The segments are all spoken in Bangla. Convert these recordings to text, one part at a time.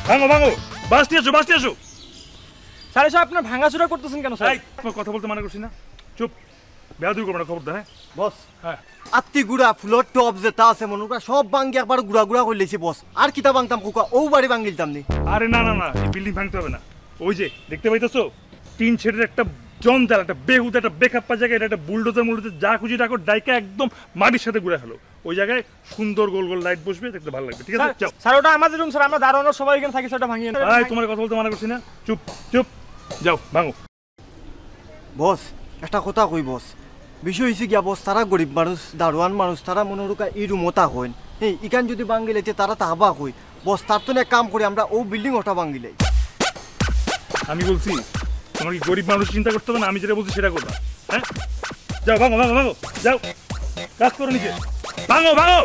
ভাঙো ভাঙো, বাস নিয়ে আসো, বাস নিয়ে আসো। স্যার এসব আপনার ভাঙাচুরা করতেছেন কেন স্যার? কথা বলতে মানা করছি না, চুপ। বেয়াদবি করবে না, খবর দা। হ্যাঁ বস, হ্যাঁ আত্তি গুড়া ফুলর টপ যেটা আছে মনে করা সব ভাঙ্গি একবার গুড়া গুড়া করে লেছি বস। আর কিতা ভাঙতাম কোকা, ও বাড়ি ভাঙিলতাম নি। আরে না না না, এই বিল্ডিং ভাঙতে হবে না। ওই যে দেখতে পাইতেছো টিন শেডের একটা জঞ্জাল, একটা বেহুদ, একটা বেকাপ্পা জায়গায়, এটা একটা বুলডোজার যা খুঁজি রাখো, ডাইকা একদম মাটির সাথে ঘুরে ফেলো। ওই জায়গায় সুন্দর গোল গোল লাইট বসবে, দেখতে ভালো লাগবে। ঠিক আছে যাও। স্যার ওটা আমাদের রুম স্যার, আমরা দাঁড়ানোর সবাই এখানে থাকি, সেটা ভাঙিয়ে ভাই তোমার কথা বলতে মানা করছি না, চুপ চুপ, যাও ভাঙো। বস একটা কথা কই বস, বিষয় হয়েছে গিয়া বস, তারা গরিব মানুষ, দারোয়ান মানুষ, তারা মনে রুকা এই রুমতা হইন। এই ইকান যদি ভাঙ্গিলে তারা তাহবা হই বস, তার তো এক কাম করি আমরা ও বিল্ডিং ওটা ভাঙ্গিলে। আমি বলছি তোমার কি গরিব মানুষ চিন্তা করতে হবে না, আমি যেটা বলছি সেটা করবা। হ্যাঁ যাও ভাঙো ভাঙো ভাঙো, যাও কাজ করো নিচে, ভাঙো ভাঙো।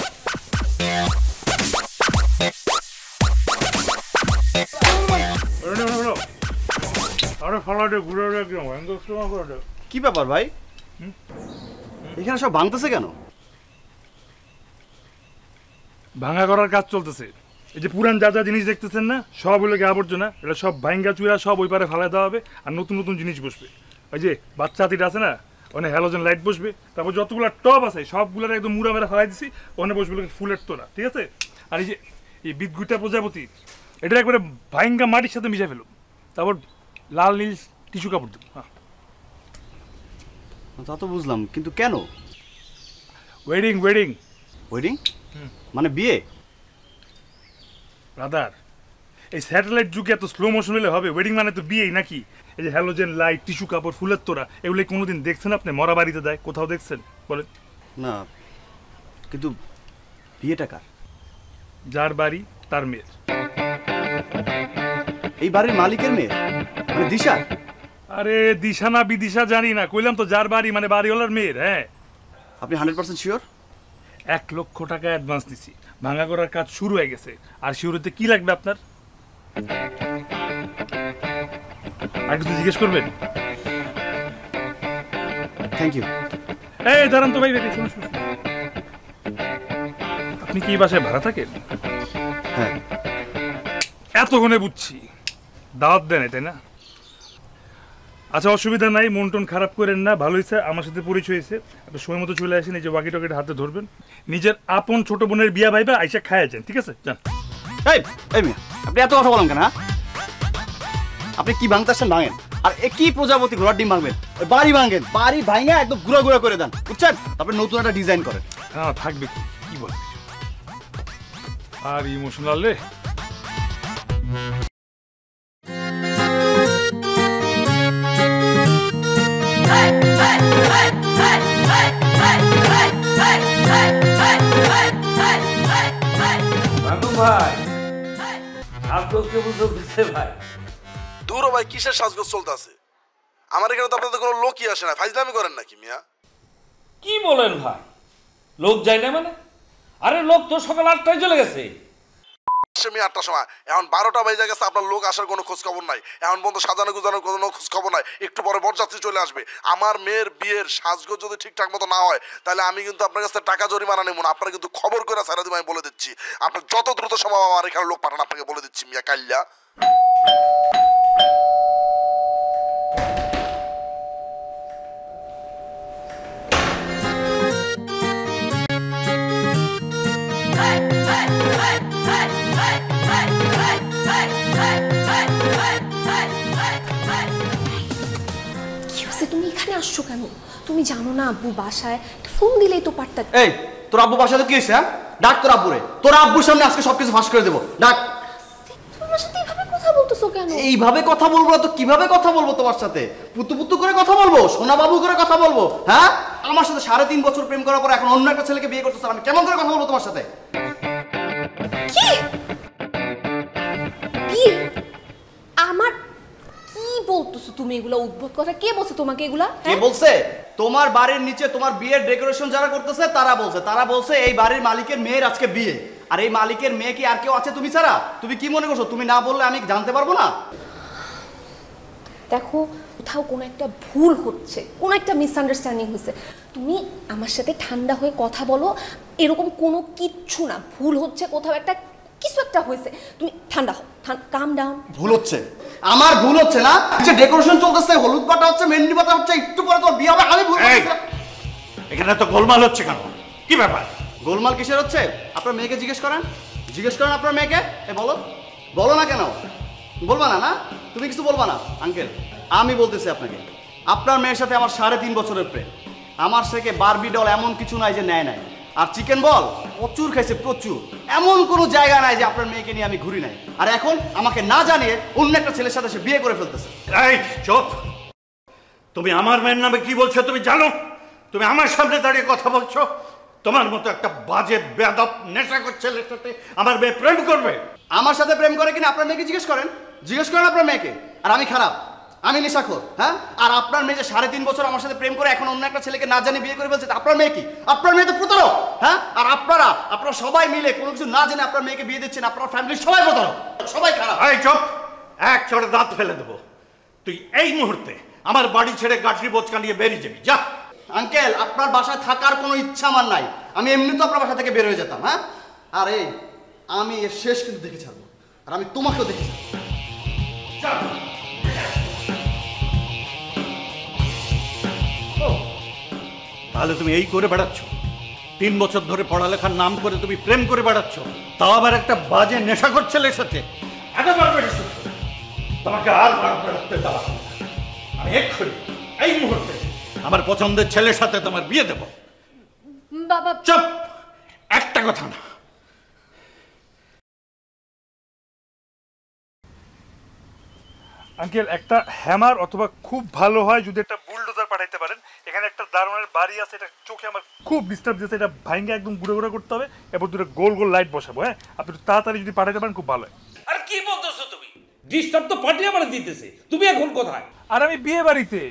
কি ব্যাপার ভাই, এখানে সব ভাঙতেছে কেন? ভাঙা করার কাজ চলতেছে। এই যে পুরান যা যা জিনিস দেখতেছেন না, সব হলো গিয়ে আবর্জনা, এটা সব ভাঙ্গা চুরা সব ওই পারে ফেলা দেওয়া হবে, আর নতুন নতুন জিনিস বসবে। ওই যে বাচ্চা হাতিটা আছে না, ওখানে হ্যালোজেন লাইট বসবে, তারপর যতগুলো টব আছে সবগুলোর একদম মুড়া মেরা ফেলাই দিছি, ওখানে বসবে ফুলের তোড়া। ঠিক আছে? আর এই যে এই বিদ্যুৎটা প্রজাপতি, এটা একবারে ভাঙ্গা মাটির সাথে মিশে ফেলো, তারপর লাল নীল টিস্যু কাপড় দেবো। হ্যাঁ তা তো বুঝলাম, কিন্তু কেন? ওয়েডিং ওয়েডিং ওয়েডিং মানে বিয়ে? ব্রাদার, এই স্যাটেলাইট যুগে এত স্লো মোশন হলে হবে? ওয়েডিং মানে তো বিয়েই নাকি? এই যে হ্যালোজেন লাইট, টিস্যু কাপড়, ফুলের তোড়া, এগুলো কোনোদিন দেখছেন আপনি? মরা বাড়িতে দেয়, কোথাও দেখছেন বলেন? না, কিন্তু বিয়েটা কার? যার বাড়ি তার মেয়ের। এই বাড়ির মালিকের মেয়ে মানে দিশা? আরে দিশা না বিদিশা জানি না, কইলাম তো যার বাড়ি মানে বাড়িওয়ালার মেয়ের। হ্যাঁ আপনি 100% শিওর? 1 লক্ষ টাকা অ্যাডভান্স দিছি, ভাঙা করার কাজ শুরু হয়ে গেছে। আর শিওরিতে কি লাগবে আপনার? আর কিছু জিজ্ঞেস করবেন? Thank you. এই দাঁড়ান তো ভাই, শুনুন শুনুন, আপনি কি এই বাসায় ভাড়া থাকেন? হ্যাঁ। এতক্ষণে বুঝছি, দাওয়াত দেন তাই না? আচ্ছা অসুবিধা নাই, মন টন খারাপ করেন না, ভালো হয়েছে আমার সাথে পরিচয় হয়েছে। আপনি সময় মতো চলে আসেন, এই যে ওয়াকি টকিটা হাতে ধরবেন, নিজের আপন ছোট বোনের বিয়া ভাইবা আইসা খায়া যান। ঠিক আছে যান। এই মিয়া, আপনি এত কথা বলেন কেন? আপনি কি ভাঙতে আসছেন ভাঙেন, আর কি প্রজাপতি ঘোড়ার ডিম ভাঙবেন? বাড়ি ভাঙেন, বাড়ি ভাঙা একদম গুঁড়া গুঁড়া করে দেন, বুঝছেন? তারপরে নতুন একটা ডিজাইন করেন। হ্যাঁ থাকবে, কি বলবে আর ইমোশনাল রে। দূর ভাই, কিসের সাজগোজ চলতেছে? আমার এখানে তো আপনাদের কোনো লোকই আসে না, ফাইজলামি করেন নাকি মিয়া? কি বলেন ভাই, লোক যায় না মানে? আরে লোক তো সকাল 8টায় চলে গেছে। মিয়া 8টার সময়, এখন 12টা বেজে গেছে, আপনার লোক আসার কোনো খোঁজ খবর নাই। এখন পর্যন্ত সাজানো গুজানোর কোনো খোঁজ খবর নাই। একটু পরে বরযাত্রী চলে আসবে। আমার মেয়ের বিয়ের সাজগোজ যদি ঠিকঠাক মতো না হয়, তাহলে আমি কিন্তু আপনার কাছে টাকা জরিমানা নেব না। আপনারা কিন্তু খবর করে ছাড়া দিব, আমি বলে দিচ্ছি। আপনার যত দ্রুত সম্ভব আমার এখানে লোক পাঠান, আপনাকে বলে দিচ্ছি মিয়া কাইল্লা। তুমি এখানে আসছো কেন? তুমি জানো না আব্বু বাসায়, ফোন দিলেই তো পারতা। এই তোর আব্বু বাসাতে কি হয়েছে? ডাক তোর আব্বুরে, তোর আব্বুর সামনে আজকে সবকিছু ফাঁস করে দেবো। ডাক। তোমার সাথে এইভাবে কথা বলতেছো কেন? এইভাবে কথা বলবো না তো কিভাবে কথা বলবো? তোমার সাথে পুতু পুতু করে কথা বলবো, সোনা বাবু করে কথা বলবো? হ্যাঁ, আমার সাথে 3.5 বছর প্রেম করার পর এখন অন্য একটা ছেলেকে বিয়ে করতেছ, আমি কেমন করে কথা বলবো তোমার সাথে? কি বিয়ে? আমার কি বলতেছো তুমি এগুলা উদ্ভট কথা? কে বলছে তোমাকে এগুলা? কে বলছে? তোমার বাড়ির নিচে তোমার বিয়ের ডেকোরেশন যারা করতেছে তারা বলছে এই বাড়ির মালিকের মেয়ের আজকে বিয়ে। আর এই মালিকের মেয়ে কি আর কেউ আছে তুমি ছাড়া? তুমি কি মনে করছো তুমি না বললে আমি জানতে পারবো না? দেখো, কোথাও কোনো একটা ভুল হচ্ছে, কোনো একটা মিসআন্ডারস্ট্যান্ডিং হয়েছে। তুমি আমার সাথে ঠান্ডা হয়ে কথা বলো, এরকম কোনো কিচ্ছু না। ভুল হচ্ছে কোথাও একটা, কিছু একটা হয়েছে, তুমি ঠান্ডা হও, কাম ডাউন। ভুল হচ্ছে, আমার ভুল হচ্ছে না, যে ডেকোরেশন চলতেছে, হলুদ পাতা হচ্ছে, মেহেন্দি পাতা হচ্ছে, একটু পরে তোমার বিয়ে হবে, আমি ভুল করছি। এখানে তো গোলমাল হচ্ছে কেন? কি ব্যাপার? গোলমাল কিসের হচ্ছে? আপনার মেয়েকে জিজ্ঞেস করেন, আপনার মেয়েকে। বলো, বলো না কেন? বলবা না? না তুমি কিছু বলবা না? আঙ্কেল আমি বলতেছি আপনাকে, আপনার মেয়ের সাথে আমার 3.5 বছরের প্রেম। আমার থেকে বারবি ডল এমন কিছু নাই যে নেয় নাই, আর চিকেন বল প্রচুর খাইছে, প্রচুর। এমন কোনো জায়গা নাই যে আপনার মেয়েকে নিয়ে আমি ঘুরি নাই। আর এখন আমাকে না জানিয়ে অন্য একটা ছেলের সাথে সে বিয়ে করে ফেলতেছে। এই চুপ! তুমি আমার মেয়ের নামে কি বলছো তুমি জানো? তুমি আমার সামনে দাঁড়িয়ে কথা বলছো? তোমার মতো একটা বাজে বেয়াদব নেশাখোর ছেলের সাথে আমার মেয়ে প্রেম করবে? আমার সাথে প্রেম করে কিনা আপনার মেয়েকে জিজ্ঞেস করেন, আপনার মেয়েকে। আর আমি খারাপ, আমি নেশাখোর? হ্যাঁ। আর আপনার মেয়ে যে 3.5 বছর আমার সাথে প্রেম করে এখন অন্য একটা ছেলেকে না জানি বিয়ে করে ফেলছে, আপনার মেয়ে কি? আপনার মেয়ে তো প্রতারক। হ্যাঁ। আর আপনারা সবাই মিলে কোনো কিছু না জেনে আপনার মেয়েকে বিয়ে দিচ্ছেন, আপনার ফ্যামিলির সবাই প্রতারক, সবাই খারাপ। এই চুপ! এক চড়ে দাঁত ফেলে দেবো। তুই এই মুহূর্তে আমার বাড়ি ছেড়ে গাঠরি বোচকা নিয়ে বেরিয়ে যাবি, যা। আঙ্কেল আপনার বাসায় থাকার কোনো ইচ্ছা আমার নাই, আমি এমনি তো আপনার বাসা থেকে বের হয়ে যেতাম। হ্যাঁ। আর এই আমি এর শেষ কিন্তু দেখে ছাড়বো, আর আমি তোমাকেও দেখে ছাড়বো। তাহলে তুমি এই করে বেড়াচ্ছ? 3 বছর ধরে পড়ালেখার নাম করে তুমি প্রেম করে বেড়াচ্ছ, তাও আবার একটা বাজে নেশাখোর ছেলের সাথে। তোমাকে আর বেড়াতে দেওয়া হবে না। আমি এক্ষুনি এই মুহূর্তে আমার পছন্দের ছেলের সাথে তোমার বিয়ে দেব। বাবা চুপ! একটা কথা না। আঙ্কেল, একটা হ্যামার অথবা খুব ভালো হয় যদি একটা বুলডোজার পাঠাইতে পারেন। এখানে একটা দারোয়ানের বাড়ি আছে, এটা চোখে আমার খুব ডিস্টার্ব দিয়েছে। এটা ভাঙ্গে একদম গুঁড়ো গুঁড়ো করতে হবে, এরপর দুটো গোল গোল লাইট বসাবো। হ্যাঁ, আপনি একটু তাড়াতাড়ি যদি পাঠাইতে পারেন খুব ভালো হয়। আর কি বলতেছো তুমি? ডিস্টার্ব তো পার্টি আমার দিতেছে, তুমি এখন কোথায়? আর আমি বিয়ে বাড়িতে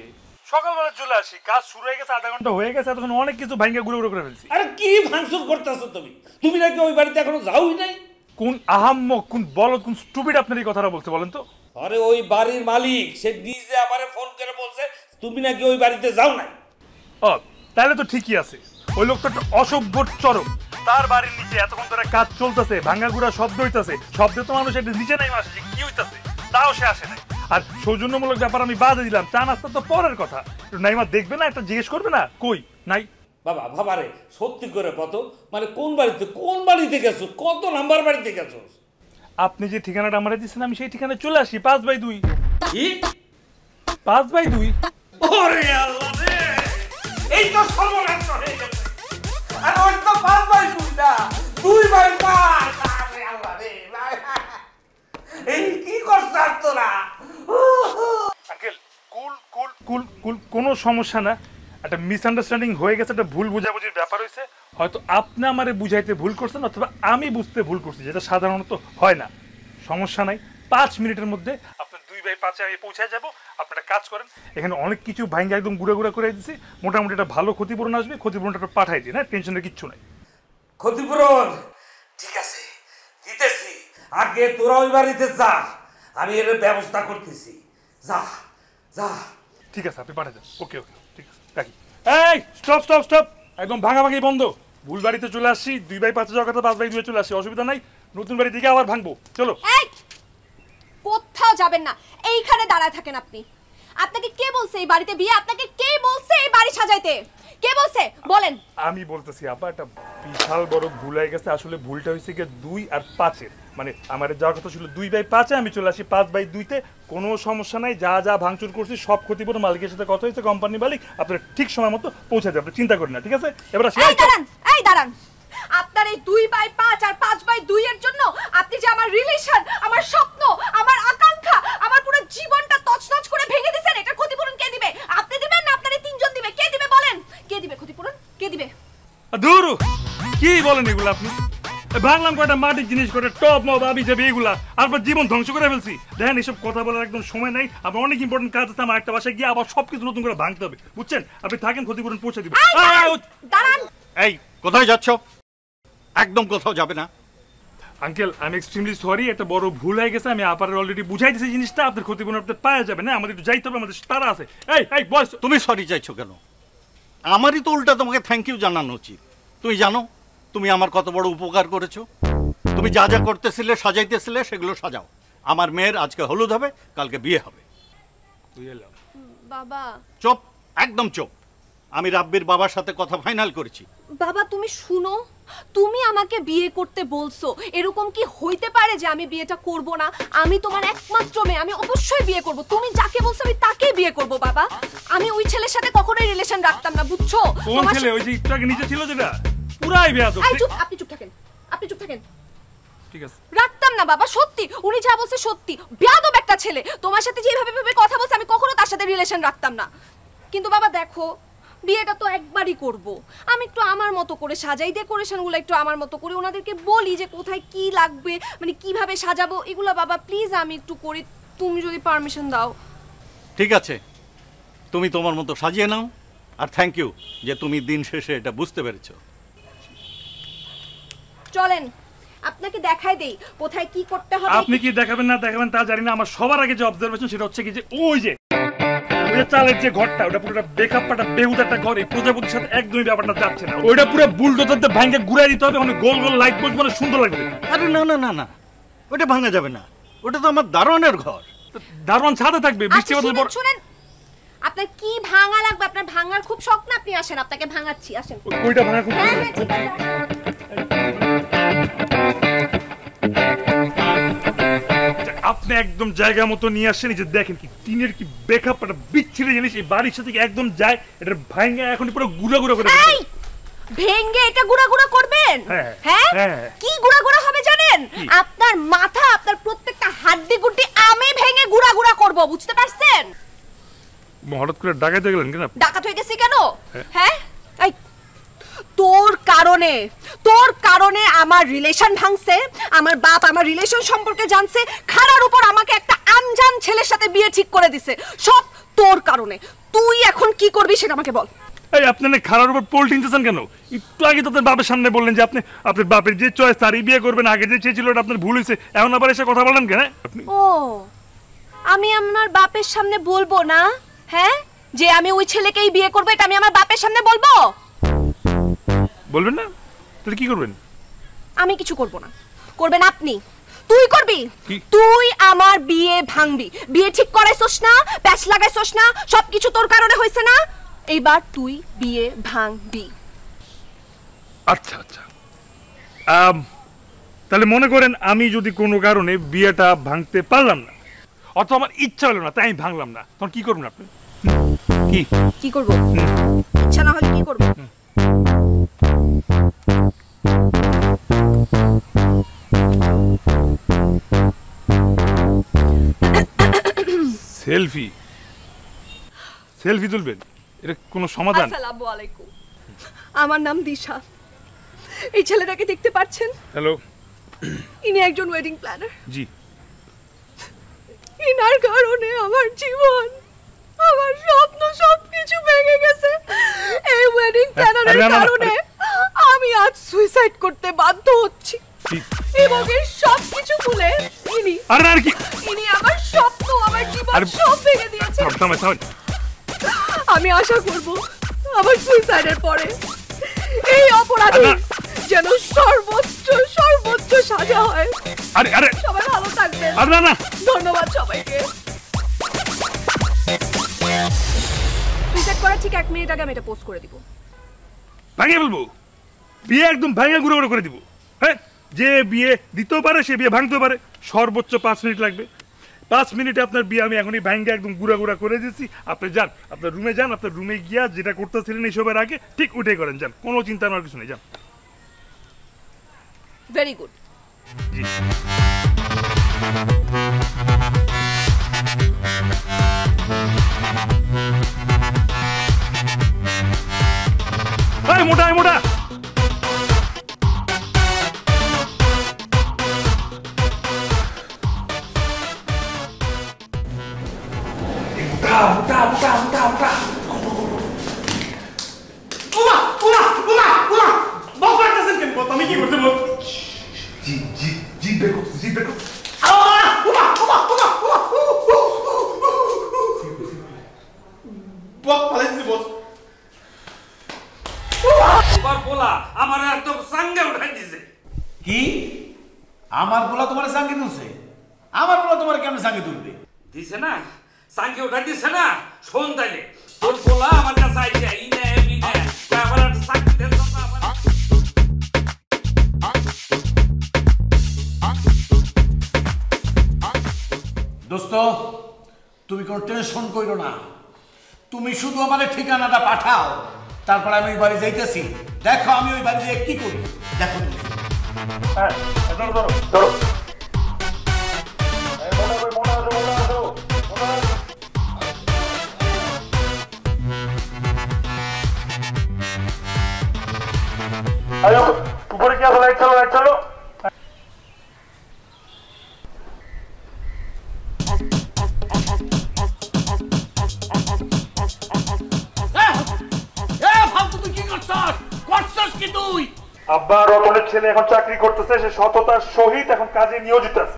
সকালবেলা চলে আসি, কাজ শুরু হয়ে গেছে, 1/2 ঘন্টা হয়ে গেছে, এতক্ষণ অনেক কিছু ভাঙ্গে গুঁড়ো গুঁড়ো করে ফেলছি। আরে কি ভাঙচুর করতেছো তুমি? তুমি নাকি ওই বাড়িতে এখনো যাওই নাই? কোন আহাম্মক, কোন বলদ, কোন স্টুপিড আপনার এই কথাটা বলতে বলেন তো? আরে ওই বাড়ির মালিক সে নিজে আমারে ফোন করে বলছে তুমি নাকি ওই বাড়িতে যাও নাই। ও, তাহলে তো ঠিকই আছে। ওই লোকটা একটা অসভ্য চরম। তার বাড়ির নিচে এতক্ষণ ধরে কাজ চলতেছে, ভাঙ্গা গুড়া শব্দ হইতাছে, শব্দে তো মানুষ একটু নিচে নাই আসে, কি হইতাছে তাও সে আসে নাই। আর সৌজন্যমূলক ব্যাপার আমি বাদে দিলাম, চা নাস্তা তো পরের কথা। নাইমা দেখবে না, একটা জিজ্ঞেস করবে না কই নাই? বাবা বাবারে সত্যি করে কত, মানে কোন বাড়িতে গেছো, কত নাম্বার বাড়িতে গেছো? আপনি যে ঠিকানাটা আমারে দিচ্ছেন আমি সেই ঠিকানায় চলে আসি, 5/2। কি 5/2? ওরে আল্লাহ রে, এই তো সর্বনাশ হয়ে গেছে। আর ওই তো 5/2 না, 2/5। আরে আল্লাহ রে, এই কি করছস তোরা? আঙ্কেল কুল কুল কুল কুল, কোনো সমস্যা না। একটা মিসআন্ডারস্ট্যান্ডিং হয়ে গেছে, একটা ভুল বোঝাবুঝির ব্যাপার হয়েছে। হয়তো আপনি আমারে বুঝাইতে ভুল করছেন অথবা আমি বুঝতে ভুল করছি, যেটা সাধারণত হয় না। সমস্যা নাই, 5 মিনিটের মধ্যে আপনার 2/5 আমি পৌঁছায় যাব। আপনারা কাজ করেন, এখানে অনেক কিছু ভাঙ্গা একদম গুঁড়া গুঁড়া করে দিচ্ছি। মোটামুটি একটা ভালো ক্ষতিপূরণ আসবে, ক্ষতিপূরণটা পাঠাই দিন। হ্যাঁ, টেনশনের কিচ্ছু নাই। ক্ষতিপূরণ ঠিক আছে, দিতেছি। আগে তোরা ওই বাড়িতে যা, আমি এর ব্যবস্থা করতেছি। যা যা। ঠিক আছে, আপনি পাঠিয়ে দেন। ওকে ওকে, ঠিক আছে, রাখি। এই স্টপ স্টপ স্টপ, একদম ভাঙাভাঙি বন্ধ। ভুল বাড়িতে চলে আসছি, 2/5 যাওয়ার কথা 5/2 চলে আসছি, অসুবিধা নাই। নতুন বাড়ি থেকে আবার ভাঙবো, চলো। এই কোথাও যাবেন না, এইখানে দাঁড়ায় থাকেন আপনি। আপনাকে কে বলছে এই বাড়িতে বিয়ে? আপনাকে কে বলছে এই বাড়ি সাজাইতে? কে বলছে বলেন? আমি বলতেছি আপা, একটা বিশাল বড় ভুল হয়ে গেছে। আসলে ভুলটা হয়েছে কি 2 আর 5-এর, মানে আমার যাওয়ার কথা ছিল 2/5-এ, আমি চলে আসি 5/2-তে। কোনো সমস্যা নাই, যা যা ভাঙচুর করছি সব ক্ষতিপূরণ মালিকের সাথে কথা হয়েছে, কোম্পানি মালিক আপনারা ঠিক সময় মতো পৌঁছে দেবে, আপনি চিন্তা করেন না, ঠিক আছে? এবার এই দাঁড়ান, এই দাঁড়ান। আপনার এই 2/5 আর 5/2 এর জন্য আপনি যে আমার রিলেশন, আমার স্বপ্ন, আমার আকাঙ্ক্ষা, আমার পুরো জীবনটা তছনছ করে ভেঙে দিয়েছেন। এটা ক্ষতিপূরণ কে দিবে? আপনি দিবেন না আপনারা 3 জন দিবে? কে দিবে বলেন? কে দিবে ক্ষতিপূরণ? কে দিবে? দূর, কি বলেন এগুলো আপনি? ভাঙলাম কয়টা মাটির জিনিস, করে টপ মব আবি যাবে এগুলা, আপনার জীবন ধ্বংস করে ফেলছি। দেখেন, এসব কথা বলার একদম সময় নাই। আপনার অনেক ইম্পর্টেন্ট কাজ আছে, আমার একটা বাসায় গিয়ে আবার সবকিছু নতুন করে ভাঙতে হবে, বুঝছেন? আপনি থাকেন, ক্ষতিপূরণ পৌঁছে দিবেন। দাঁড়ান। এই কোথায় যাচ্ছ? একদম কোথাও যাবে না। আঙ্কেল, আমি এক্সট্রিমলি সরি, একটা বড় ভুল হয়ে গেছে। আমি আপনার অলরেডি বুঝাই দিয়েছি জিনিসটা, আপনার ক্ষতিপূরণ আপনি পাওয়া যাবে না। আমাদের একটু যাইতে হবে, আমাদের তারা আছে। এই এই বয়স, তুমি সরি চাইছো কেন? আমারই তো উল্টা তোমাকে থ্যাংক ইউ জানানো উচিত। তুমি জানো তুমি আমার কত বড় উপকার করেছো? তুমি যা যা করতেছিলে সাজাইতেছিলে সেগুলো সাজাও। আমার মেয়ের আজকে হলুদ হবে, কালকে বিয়ে হবে। বাবা চুপ, একদম চুপ। আমি রাব্বির বাবার সাথে কথা ফাইনাল করেছি। বাবা তুমি শুনো, তুমি আমাকে বিয়ে করতে বলছো, এরকম কি হইতে পারে যে আমি বিয়েটা করব না? আমি তোমার একমাত্র মেয়ে, আমি অবশ্যই বিয়ে করব। তুমি যাকে বলছো আমি তাকেই বিয়ে করব বাবা। আমি ওই ছেলের সাথে কখনোই রিলেশন রাখতাম না, বুঝছো? কোন ছেলে? ওই যে একটু আগে নিচে ছিল যেটা, পুরাই বেয়াদব। এই চুপ, আপনি চুপ থাকেন, আপনি চুপ থাকেন। ঠিক আছে, রাখতাম না বাবা, সত্যি উনি যা বলছে সত্যি। বেয়াদব একটা ছেলে, তোমার সাথে যেভাবে ভাবে কথা বলছে আমি কখনো তার সাথে রিলেশন রাখতাম না। কিন্তু বাবা দেখো, বিয়েটা তো একবারই করব, আমি একটু আমার মতো করে সাজাই, ডেকোরেশনগুলো একটু আমার মতো করে ওনাদেরকে বলি যে কোথায় কি লাগবে, মানে কিভাবে সাজাবো এগুলো। বাবা প্লিজ আমি একটু করি, তুমি যদি পারমিশন দাও। ঠিক আছে, তুমি তোমার মতো সাজিয়ে নাও। আর থ্যাংক ইউ যে তুমি দিন শেষে এটা বুঝতে পেরেছো। চলেন আপনাকে দেখাই দেই কোথায় কি করতে হবে। আপনি কি দেখাবেন না দেখাবেন তা জানি না, আমার সবার আগে যে অবজারভেশন সেটা হচ্ছে কি যে ওই যে চালের যে ঘরটা, ওটা পুরোটা বেকাপ্পাটা বেহুদ একটা ঘর, এই প্রজাপতির সাথে একদমই ব্যাপারটা যাচ্ছে না। ওইটা পুরো বুলডোজারতে ভাঙে ঘুরাই দিতে হবে, মানে গোল গোল লাইট বসবে, মানে সুন্দর লাগবে। আরে না না না না, ওটা ভাঙা যাবে না, ওটা তো আমার দারোয়ানের ঘর। দারোয়ান ছাদে থাকবে, বৃষ্টি বাদল পর। শুনেন, আপনার কি ভাঙা লাগবে? আপনার ভাঙার খুব শখ না? আপনি আসেন, আপনাকে ভাঙাচ্ছি, আসেন। ওইটা ভাঙা খুব হ্যাঁ হ্যাঁ ঠিক আছে। আপনি একদম জায়গা মতো নিয়ে আসেন। যে দেখেন কি টিনের কি বেকআপ, একটা বিচ্ছিরি জিনিস এই বাড়ির সাথে একদম যায়, এটা ভাঙা এখন পুরো গুড়া গুড়া করে এই ভেঙ্গে এটা গুড়া গুড়া করবেন? হ্যাঁ হ্যাঁ কি গুড়া গুড়া হবে জানেন? আপনার মাথা, আপনার প্রত্যেকটা হাড্ডি গুড্ডি আমি ভেঙে গুড়া গুড়া করব, বুঝতে পারছেন? হঠাৎ করে ডাকাইতে গেলেন কেন? ডাকাত হয়ে গেছি কেন? হ্যাঁ এই তোর কারণে আমার রিলেশন ভাঙছে, আমার বাপ আমার রিলেশন সম্পর্কে জানছে, খারার উপর আমাকে একটা আনজান ছেলের সাথে বিয়ে ঠিক করে দিছে, সব তোর কারণে। তুই এখন কি করবি সেটা আমাকে বল। এই আপনি না খারার উপর পোল টিনতেছেন কেন? একটু আগে তো আপনার বাপের সামনে বললেন যে আপনি আপনার বাপের যে চয়েস তারই বিয়ে করবেন, আগে যে চেয়েছিল ওটা আপনার ভুল হয়েছে, এখন আবার এসে কথা বলেন কেন? ও আমি আমার বাপের সামনে বলবো না? হ্যাঁ যে আমি ওই ছেলেকেই বিয়ে করবো, এটা আমি আমার বাপের সামনে বলবো? বলবেন না? তাহলে কি করবেন? আমি কিছু করব না, করবেন আপনি। তুই করবি, তুই আমার বিয়ে ভাঙবি। বিয়ে ঠিক করাইছস না, প্যাচ লাগাইছস না, সবকিছু তোর কারণে হয়েছে না, এইবার তুই বিয়ে ভাঙবি। আচ্ছা আচ্ছা, তাহলে মনে করেন আমি যদি কোনো কারণে বিয়েটা ভাঙতে পারলাম না, অথবা আমার ইচ্ছা হলো না তাই আমি ভাঙলাম না, তখন কি করবেন আপনি? কি কি করবো? ইচ্ছা না হলে কি করবো? সেলফি সেলফি তুলবেন? এটা কোনো সমাধান? আসসালামু আলাইকুম, আমার নাম দিশা। এই ছেলেটাকে দেখতে পাচ্ছেন? হ্যালো। ইনি একজন ওয়েডিং প্ল্যানার। জি। ইনার কারণে আমার জীবন, আমার স্বপ্ন সবকিছু ভেঙে গেছে। এই ওয়েডিং প্ল্যানারের কারণে আমি আজ সুইসাইড করতে বাধ্য হচ্ছি। এবং এই সবকিছু ভুলে ইনি আমার স্বপ্ন, আমার জীবন সব ভেঙে দিয়েছে। আমি আশা করব আমার সুইসাইডের পরে এই অপরাধী যেন সর্বোচ্চ সাজা হয়। সবাই ভালো থাকবেন। ধন্যবাদ সবাইকে। সুইসাইড করার ঠিক 1 মিনিট আগে আমি এটা পোস্ট করে দিব। ভাঙিয়ে বলবো? বিয়ে একদম ভাঙা গুঁড়ো গুঁড়ো করে দিব? হ্যাঁ, যে বিয়ে দিতেও পারে সে বিয়ে ভাঙতেও পারে। সর্বোচ্চ 5 মিনিট লাগবে। 5 মিনিটে আপনার বিয়ে আমি এখনই ভাঙ্গা একদম গুঁড়া গুঁড়া করে দিচ্ছি। আপনি যান, আপনার রুমে যান, আপনার রুমে গিয়া যেটা করতেছিলেন এইসবের আগে ঠিক উঠে করেন, যান, কোনো চিন্তা নেওয়ার কিছু নেই, যান। Very good. জি। মোটা মোটা আমি কি করতে বল? জি বের করতে, জি বের করতে। আমার একদম সাঙ্গে উঠাই দিছে। কি আমার পোলা তোমার সাঙ্গে তুলছে? আমার পোলা তোমার কেন সাঙ্গে তুলবে? দিছে না সাঙ্গে ওটা দিছে না, শোন তাইলে তোর পোলা আমার কাছে আইছে ইনে ইনে তারপর সাঙ্গে দেন না আমার। দোস্ত, তুমি কোনো টেনশন করো না, তুমি শুধু আমার ঠিকানাটা পাঠাও, তারপর আমি ওই বাড়ি যাইতেছি। দেখো আমি ওই বাড়ি যেয়ে কি করি, দেখো তুমি। হ্যাঁ ধরো ধরো ধরো। উপরে কি লাইট চালো, লাইট চালো। আব্বা রতনের ছেলে এখন চাকরি করতেছে, সে সততার সহিত এখন কাজে নিয়োজিত আছে।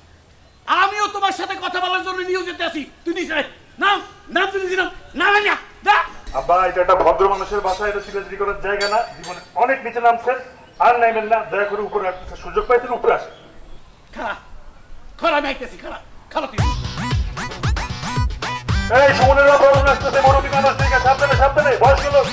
আমিও তোমার সাথে কথা বলার জন্য নিয়োজিত আছি। তুই নিচে নাম নাম তুই নাম নাম না। আব্বা এটা একটা ভদ্র মানুষের বাসা, এটা চিরাচিরি করার জায়গা না। জীবনে অনেক নিচে নামছেন, আর নাইবেন না। দয়া করে উপরে সুযোগ পাইছেন, উপরে আসেন। খারাপ খারাপ আমি আইতেছি, খারাপ খারাপ। এই সুমনের রতন আসতেছে, মরুতি মানুষ, ঠিক আছে? সাবধানে সাবধানে, বয়স্ক লোক।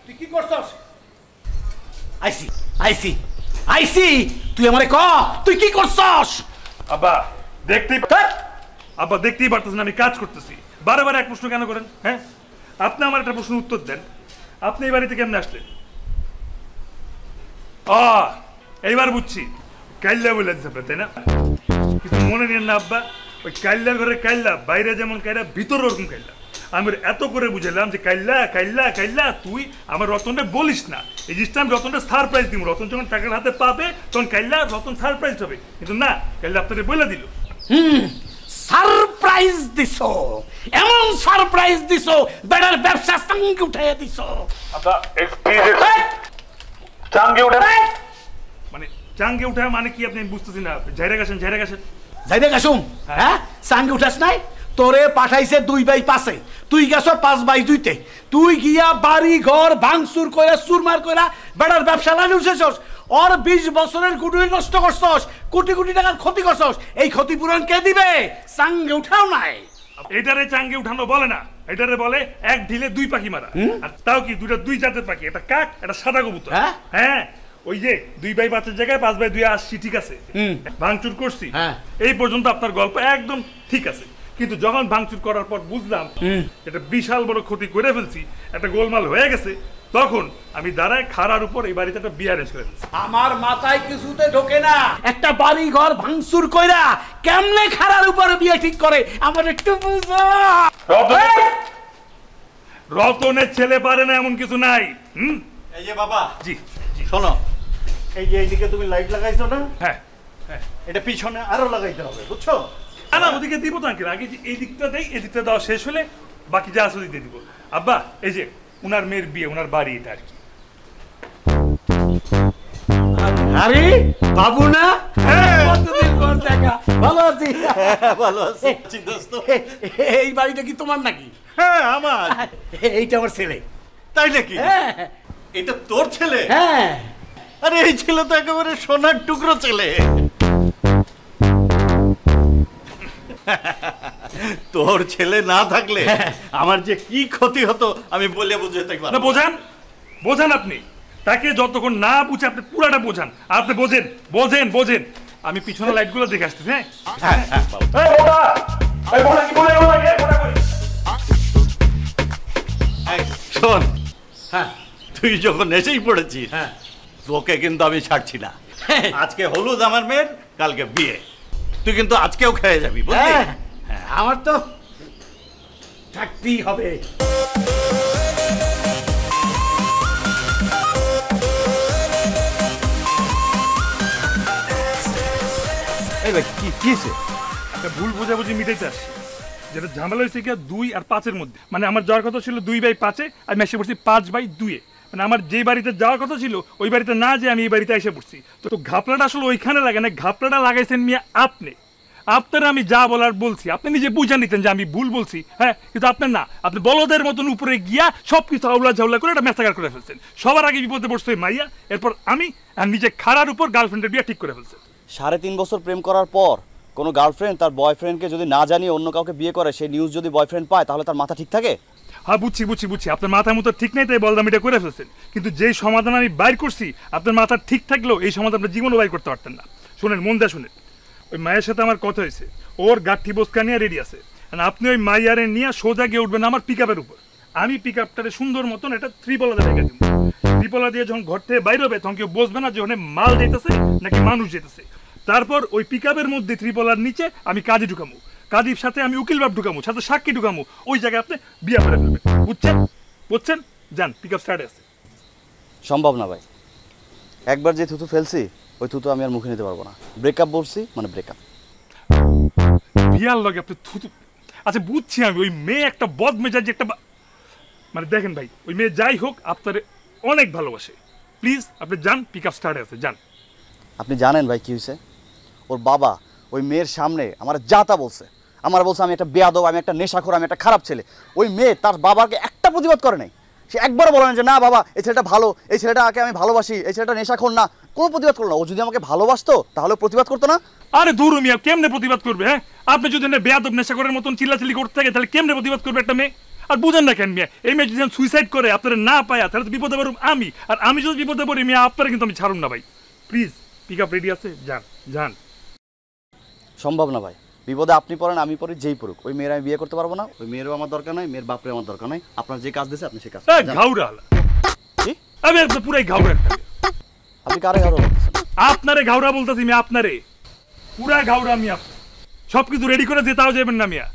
তুই কি করছস? আইসি আইসি আইসি, তুই আমারে ক তুই কি করছস? আব্বা দেখতেই আব্বা দেখতেই পারতেছেন আমি কাজ করতেছি। বারে বারে এক প্রশ্ন কেন করেন? হ্যাঁ, আপনি আমার একটা প্রশ্ন উত্তর দেন। আপনি এই বাড়িতে কেমনে আসলেন? এইবার বুঝছি, কাইল্লা বলে দিচ্ছে আপনার, তাই না? কিছু মনে নিন না আব্বা, ওই কাইল্লার ঘরে কাইল্লা, বাইরে যেমন কাইল্লা, ভিতরে ওরকম কাইল্লা। আমি এত করে বুঝালাম যে কাইল্লা কাইল্লা কাইল্লা, তুই আমার রতনটা বলিস না। এই জিনিসটা আমি রতনটা সারপ্রাইজ দিব। রতন যখন টাকার হাতে পাবে তখন কাইল্লা রতন সারপ্রাইজ হবে, কিন্তু না, কাইল্লা আপনাকে বলে দিল। সারপ্রাইজ দিছো, এমন সারপ্রাইজ দিছো, বেড়ার ব্যবসা সঙ্গে উঠাইয়া দিছো। আব্বা চাঙ্গে উঠে মানে চাঙ্গে উঠা মানে কি আপনি বুঝতেছি না। ঝাইরা গেছেন, ঝাইরা গেছেন, যাইতে গাছুম। হ্যাঁ, সাঙ্গে উঠাস নাই? তোরে পাঠাইছে 2/5, তুই গেছ 5/2। তুই গিয়া বাড়ি ঘর ভাঙচুর কইরা চুরমার কইরা বেড়ার ব্যবসা লাইনে উঠেছস। ওর 20 বছরের গুডউইল নষ্ট করছস, কোটি কোটি টাকার ক্ষতি করছস। এই ক্ষতিপূরণ কে দিবে? সাঙ্গে উঠাও নাই। এটারে চাঙ্গে উঠানো বলে না, এটারে বলে এক ঢিলে 2 পাখি মারা। আর তাও কি দুই জাতের পাখি, একটা কাক, একটা সাদা কবুতর। হ্যাঁ, ওই যে 2/5 জায়গায় 5/2 আসছি, ঠিক আছে? ভাঙচুর করছি, এই পর্যন্ত আপনার গল্প একদম ঠিক আছে। কিন্তু যখন ভাঙচুর করার পর বুঝলাম এটা বিশাল বড় ক্ষতি করে ফেলছি, একটা গোলমাল হয়ে গেছে, তখন আমি দাঁড়ায় খাড়ার উপর এই বাড়িতে একটা বিয়ে অ্যারেঞ্জ করে ফেলছি। আমার মাথায় কিছুতে ঢোকে না, একটা বাড়ি ঘর ভাঙচুর কইরা কেমনে খাড়ার উপরে বিয়ে ঠিক করে, আমার একটু বুঝো। রতনের ছেলে পারে না এমন কিছু নাই। এই যে বাবা, জি শোনো, এই যে এইদিকে তুমি লাইট লাগাইছো না? হ্যাঁ, এটা পিছনে আরো লাগাইতে হবে, বুঝছো? না, ওদিকে দিব তো আঙ্কেল। আগে এই দিকটা দেই, এই দিকটা দেওয়া শেষ হলে বাকি যা আছে দিয়ে দিব। আব্বা এই যে উনার মেয়ের বিয়ে, উনার বাড়ি এটা আর কি। আরে বাবু না? কতদিন পর দেখা। ভালো আছি? ভালো আছি দোস্ত। এই বাড়িটা কি তোমার নাকি? হ্যাঁ আমার। এইটা আমার ছেলে। তাই নাকি? এটা তোর ছেলে? হ্যাঁ। আরে এই ছেলে তো একেবারে সোনার টুকরো ছেলে। তোর ছেলে না থাকলে আমার যে কি ক্ষতি হতো আমি বলে বুঝাতে পারবো না। বোঝান বোঝান, আপনি তাকে যতক্ষণ না বুঝে আপনি পুরাটা বোঝান। আপনি বোঝেন বোঝেন বোঝেন। আমি পিছনে লাইটগুলো দেখে আসতেছি। শোন, তুই যখন এসেই পড়েছিস, তোকে কিন্তু আমি ছাড়ছি না। আজকে হলুদ আমার মেয়ের, কালকে বিয়ে। তুই কিন্তু আজকেও খেয়ে যাবি, বুঝলি? আমার তো থাকতেই হবে। এই ভাই কি হয়েছে? একটা ভুল বোঝাবুঝি মিটাইতে আসছি। যেটা ঝামেলা হয়েছে কি 2 আর 5-এর মধ্যে। মানে আমার যাওয়ার কথা ছিল 2/5-এ, আমি এসে পড়ছি 5/2-এ। মানে আমার যে বাড়িতে যাওয়ার কথা ছিল ওই বাড়িতে না যে আমি এই বাড়িতে এসে পড়ছি। তো ঘাপলাটা আসলে ওইখানে লাগে না, ঘাপলাটা লাগাইছেন মিয়া আপনি। আপনারা আমি যা বলার বলছি, আপনি নিজে বুঝে নিতেন যে আমি ভুল বলছি, হ্যাঁ, কিন্তু আপনার না, আপনি বলদের মতন উপরে গিয়া সবকিছু আউলা ঝাউলা করে একটা মেসাকার করে ফেলছেন। সবার আগে বিপদে পড়ছে মাইয়া, এরপর আমি আর নিজে খাড়ার উপর গার্লফ্রেন্ডের বিয়ে ঠিক করে ফেলছেন। 3.5 বছর প্রেম করার পর কোনো গার্লফ্রেন্ড তার বয়ফ্রেন্ডকে যদি না জানিয়ে অন্য কাউকে বিয়ে করে, সেই নিউজ যদি বয়ফ্রেন্ড পায়, তাহলে তার মাথা ঠিক থাকে? হ্যাঁ, বুঝছি, আপনার মাথার মতো ঠিক নেই, তাই বললাম এটা করে ফেলছেন। কিন্তু যেই সমাধান আমি বাইর করছি, আপনার মাথা ঠিক থাকলেও এই সমাধান আপনার জীবনও বাইর করতে পারতেন না। শোনেন, মন দিয়ে শোনেন, ওই মায়ের সাথে আমার কথা হয়েছে, ওর গাঠি বসকা নিয়ে রেডি আছে। আপনি ওই মাইয়ারে নিয়ে সোজা গিয়ে উঠবেন আমার পিক আপের উপর। আমি পিক আপটারে সুন্দর মতন একটা ত্রিপলাতে রেখে দিব। ত্রিপলা দিয়ে যখন ঘর থেকে বাইর হবে, তখন কেউ বসবে না যে ওখানে মাল যেতেছে নাকি মানুষ যেতেছে। তারপর ওই পিক আপের মধ্যে ত্রিপলার নিচে আমি কাজী ঢুকামু, কাজীর সাথে আমি উকিল বাপ ঢুকামু, সাথে সাক্ষী ঢুকামু। ওই জায়গায় আপনি বিয়া করে ফেলবেন। বুঝছেন? যান, পিক আপ স্টার্টে আছে। সম্ভব না ভাই, একবার যে থুতু ফেলছি ওই থুতু আমি আর মুখে নিতে পারবো না। ব্রেকআপ বলছি মানে ব্রেকআপ। বিয়ার লগে আপনি থুতু, আচ্ছা বুঝছি আমি, ওই মেয়ে একটা বদমেজাজি একটা মানে দেখেন ভাই, ওই মেয়ে যাই হোক আপনার অনেক ভালোবাসে। প্লিজ আপনি যান, পিক আপ স্টার্টে আছে, যান। আপনি জানেন ভাই কি হয়েছে? ওর বাবা ওই মেয়ের সামনে আমার যাতা বলছে, আমার বলছে আমি একটা বেয়াদব, আমি একটা নেশাখোর, আমি একটা খারাপ ছেলে। ওই মেয়ে তার বাবাকে একটা প্রতিবাদ করে নাই। সে একবারও বলে না যে না বাবা এই ছেলেটা ভালো, এই ছেলেটাকে আমি ভালোবাসি, এই ছেলেটা নেশাখোর না। কোনো প্রতিবাদ করলো না। ও যদি আমাকে ভালোবাসতো তাহলে প্রতিবাদ করতো না? আরে দূর মিয়া, কেমনে প্রতিবাদ করবে? হ্যাঁ, আপনি যদি বেয়াদব নেশাখোরের মতন চিল্লাচিল্লি করতে থাকে, তাহলে কেমনে প্রতিবাদ করবে একটা মেয়ে? আর বুঝেন না কেন মিয়া, এই মেয়ে যদি সুইসাইড করে আপনারা না পায়া, তাহলে তো বিপদে পড়ব আমি। আর আমি যদি বিপদে পড়ি মিয়া, আপনারা কিন্তু আমি ছাড়ুন না ভাই। প্লিজ পিক আপ রেডি আছে, যান। সম্ভব না ভাই, বিপদে আপনি পড়েন আমি পড়ি, যেই পড়ুক, ওই মেয়ের আমি বিয়ে করতে পারবো না। ওই মেয়েরও আমার দরকার নাই, মেয়ের বাপরে আমার দরকার নাই। আপনার যে কাজ দিয়েছে আপনি সেই কাজ ঘাউরা আমি পুরাই ঘাউরা। আপনি কারে ঘাউরা বলতেছেন? আপনারে ঘাউরা বলতেছি মিয়া, আপনারে পুরা ঘাউরা মিয়া। সবকিছু রেডি করে যেতাও যাবেন না মিয়া।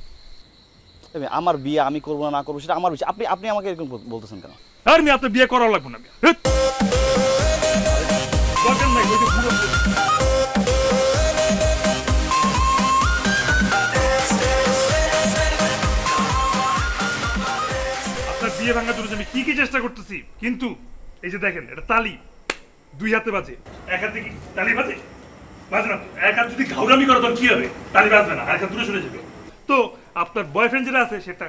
আমার বিয়ে আমি করবো না করবো সেটা আমার বিষয়, আপনি আমাকে এরকম বলতেছেন কেন? আর মিয়া আপনার বিয়ে করাও লাগবে না মিয়া। দরকার নাই, ওই যে পুরো বিয়ে ভাঙার জন্য আমি কি চেষ্টা করতেছি, কিন্তু এই যে দেখেন, এটা তালি 2 হাতে বাজে, এক হাতে কি তালি বাজে? বাজে না। এক হাত যদি ঘাউরামি করে তখন কি হবে? তালি বাজবে না, এক হাত দূরে সরে যাবে। তো আপনার বয়ফ্রেন্ড যেটা আছে সেটা